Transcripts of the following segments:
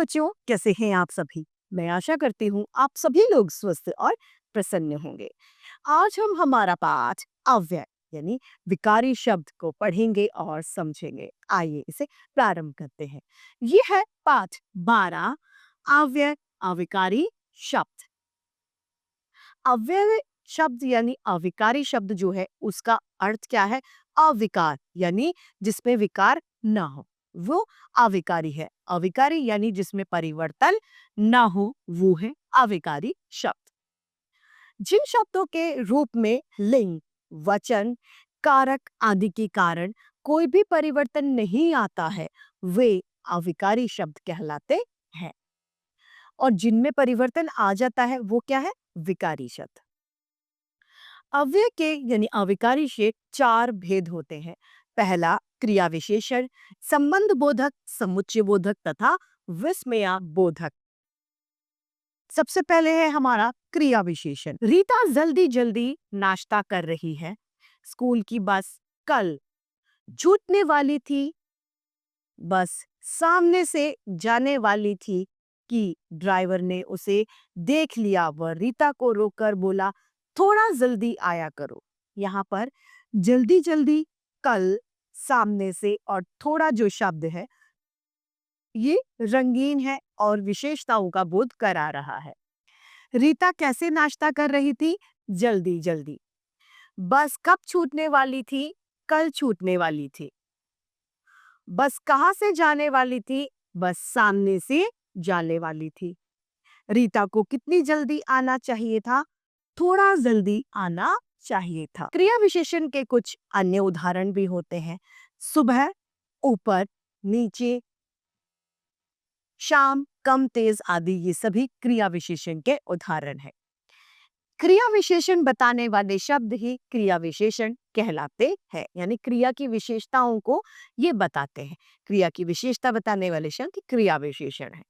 बच्चों, कैसे हैं आप सभी? मैं आशा करती हूँ आप सभी लोग स्वस्थ और प्रसन्न होंगे। आज हम हमारा पाठ अव्यय यानी विकारी शब्द को पढ़ेंगे और समझेंगे। आइए इसे प्रारंभ करते हैं। ये है पाठ 12 अव्यय अविकारी शब्द। अव्यय शब्द यानी अविकारी शब्द जो है उसका अर्थ क्या है? अविकार यानी जिसमें विकार ना हो, वो अविकारी है। अविकारी यानी जिसमें परिवर्तन ना हो, वो है अविकारी शब्द। जिन शब्दों के रूप में लिंग, वचन, कारक आदि के कारण कोई भी परिवर्तन नहीं आता है, वे अविकारी शब्द कहलाते हैं। और जिनमें परिवर्तन आ जाता है वो क्या है? विकारी शब्द। अव्यय के यानी अविकारी के 4 भेद होते हैं। पहला क्रिया विशेषण, संबंध बोधक, समुच्चय बोधक तथा विस्मया बोधक। सबसे पहले है हमारा क्रिया विशेषण। रीता जल्दी जल्दी नाश्ता कर रही है। स्कूल की बस कल छूटने वाली थी। बस सामने से जाने वाली थी कि ड्राइवर ने उसे देख लिया। वह रीता को रोककर बोला, थोड़ा जल्दी आया करो। यहाँ पर जल्दी जल्दी, कल, सामने से और थोड़ा जो शब्द है ये रंगीन है और विशेषताओं का बोध करा रहा है। रीता कैसे नाश्ता कर रही थी? जल्दी जल्दी। बस कब छूटने वाली थी? कल छूटने वाली थी। बस कहाँ से जाने वाली थी? बस सामने से जाने वाली थी। रीता को कितनी जल्दी आना चाहिए था? थोड़ा जल्दी आना चाहिए था। क्रिया विशेषण के कुछ अन्य उदाहरण भी होते हैं। सुबह, ऊपर, नीचे, शाम, कम तेज आदि ये सभी क्रिया विशेषण के उदाहरण हैं। क्रिया विशेषण बताने वाले शब्द ही क्रिया विशेषण कहलाते हैं, यानी क्रिया की विशेषताओं को ये बताते हैं। क्रिया की विशेषता बताने वाले शब्द क्रिया विशेषण है।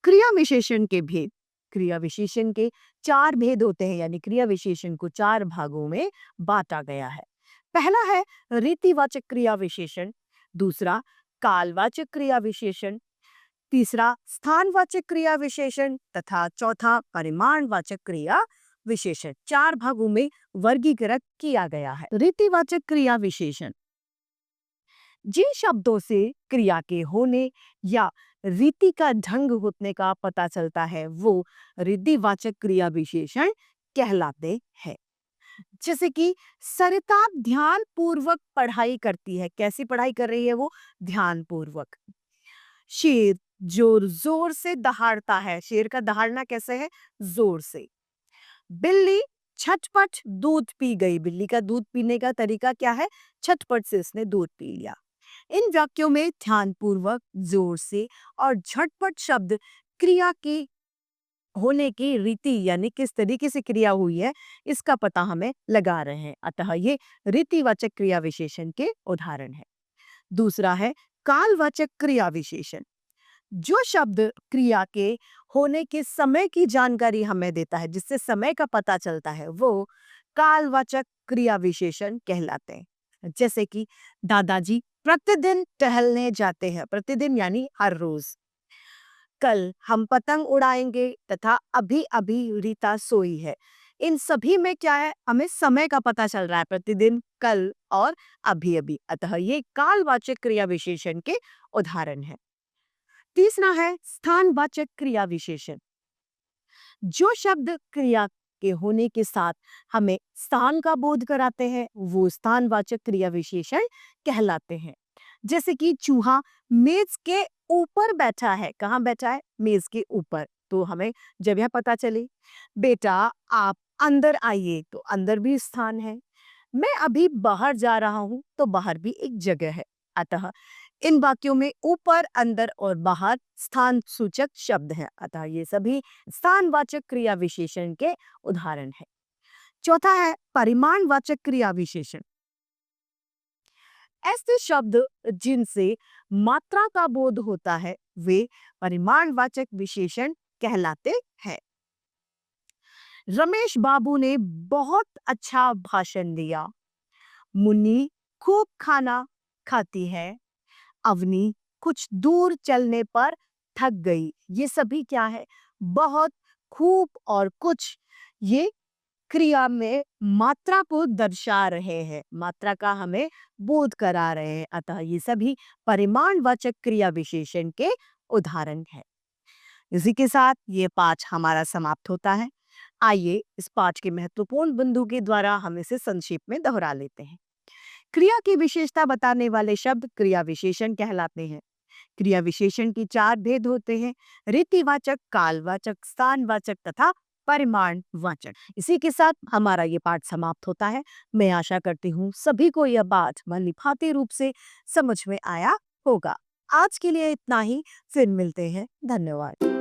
क्रिया विशेषण के भेद। क्रिया विशेषण के 4 भेद होते हैं, यानी क्रिया विशेषण को 4 भागों में बांटा गया है। पहला है रीतिवाचक क्रिया विशेषण, दूसरा कालवाचक क्रिया विशेषण, तीसरा स्थानवाचक क्रिया विशेषण तथा चौथा परिमाणवाचक क्रिया विशेषण। 4 भागों में वर्गीकृत किया गया है। रीतिवाचक क्रिया विशेषण जिन शब्दों से क्रिया के होने या रीति का ढंग होने का पता चलता है वो रीतिवाचक क्रिया विशेषण कहलाते हैं। जैसे कि सरिता ध्यान पूर्वक पढ़ाई करती है। कैसी पढ़ाई कर रही है वो? ध्यान पूर्वक। शेर जोर जोर से दहाड़ता है। शेर का दहाड़ना कैसे है? जोर से। बिल्ली छटपट दूध पी गई। बिल्ली का दूध पीने का तरीका क्या है? छटपट से उसने दूध पी लिया। इन वाक्यों में ध्यानपूर्वक, जोर से और झटपट शब्द क्रिया की होने की रीति यानी किस तरीके से क्रिया हुई है इसका पता हमें लगा रहे हैं। अतः ये रीतिवाचक क्रिया विशेषण के उदाहरण है। दूसरा है कालवाचक क्रिया विशेषण। जो शब्द क्रिया के होने के समय की जानकारी हमें देता है, जिससे समय का पता चलता है, वो कालवाचक क्रिया विशेषण कहलाते हैं। जैसे कि दादाजी प्रतिदिन टहलने जाते हैं। प्रतिदिन यानी हर रोज। कल हम पतंग उड़ाएंगे तथा अभी अभी रीता सोई है। इन सभी में क्या है? हमें समय का पता चल रहा है। प्रतिदिन, कल और अभी अभी। अतः ये कालवाचक क्रिया विशेषण के उदाहरण है। तीसरा है स्थानवाचक क्रिया विशेषण। जो शब्द क्रिया के होने के साथ हमें स्थान का बोध कराते हैं वो स्थानवाचक क्रिया विशेषण कहलाते हैं। जैसे कि चूहा मेज के ऊपर बैठा है। कहाँ बैठा है? मेज के ऊपर। तो हमें जब यह पता चले। बेटा आप अंदर आइए, तो अंदर भी स्थान है। मैं अभी बाहर जा रहा हूं, तो बाहर भी एक जगह है। अतः इन वाक्यों में ऊपर, अंदर और बाहर स्थान सूचक शब्द हैं। अतः ये सभी स्थानवाचक क्रिया विशेषण के उदाहरण हैं। चौथा है परिमाणवाचक क्रिया विशेषण। ऐसे शब्द जिनसे मात्रा का बोध होता है वे परिमाणवाचक विशेषण कहलाते हैं। रमेश बाबू ने बहुत अच्छा भाषण दिया। मुन्नी खूब खाना खाती है। अवनी कुछ दूर चलने पर थक गई, ये सभी क्या है? बहुत, खूब और कुछ, ये क्रिया में मात्रा को दर्शा रहे हैं, मात्रा का हमें बोध करा रहे हैं। अतः ये सभी परिमाणवाचक क्रिया विशेषण के उदाहरण हैं। इसी के साथ ये पाठ हमारा समाप्त होता है। आइए इस पाठ के महत्वपूर्ण बिंदु के द्वारा हम इसे संक्षेप में दोहरा लेते हैं। क्रिया की विशेषता बताने वाले शब्द क्रिया विशेषण कहलाते हैं। क्रिया विशेषण की 4 भेद होते हैं: रीतिवाचक, कालवाचक, स्थानवाचक तथा परिमाणवाचक। इसी के साथ हमारा ये पाठ समाप्त होता है। मैं आशा करती हूँ सभी को यह पाठ भली-भांति रूप से समझ में आया होगा। आज के लिए इतना ही, फिर मिलते हैं। धन्यवाद।